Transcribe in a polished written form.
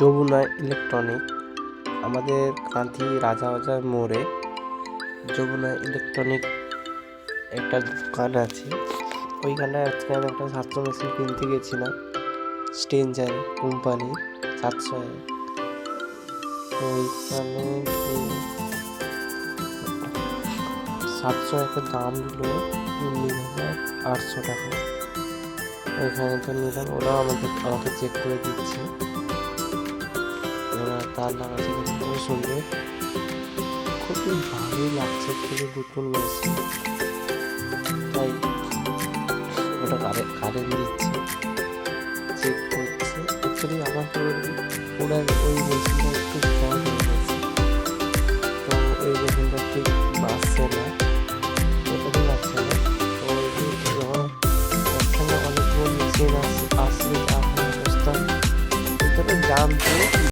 Jamuna electronic আমাদের কাঁথি রাজাবাজার মোড়ে Jamuna electronic একটা দোকান আছে। ওইখানটায় আজকে আমি একটা 700 মেশিন কিনতে গেছিলাম, স্ট্রেঞ্জার কোম্পানি 700। তো ওইখানে 700 একটা দাম নিল 19,800 টাকা। ওইখানে তো নিলাম, ওরাও আমাকে চেক করে দিচ্ছে। ওরা তার লাগাচ্ছে খুবই সুন্দর, খুবই ভালোই লাগছে, খুবই নতুন মেশিন। তাই ওটা কারেন্ট দিচ্ছে, চেক করছে। অ্যাকচুয়ালি আমার পুরো ওই মেশিনটা একটু শর্ট হয়ে গেছে, তো ওই মেশিনটা ঠিক বাজছে না, ওটাই বাজছে না। তো যখন একসঙ্গে অনেকগুলো মেশিন আসলে আপনার অবস্থা ভিতরে জানতে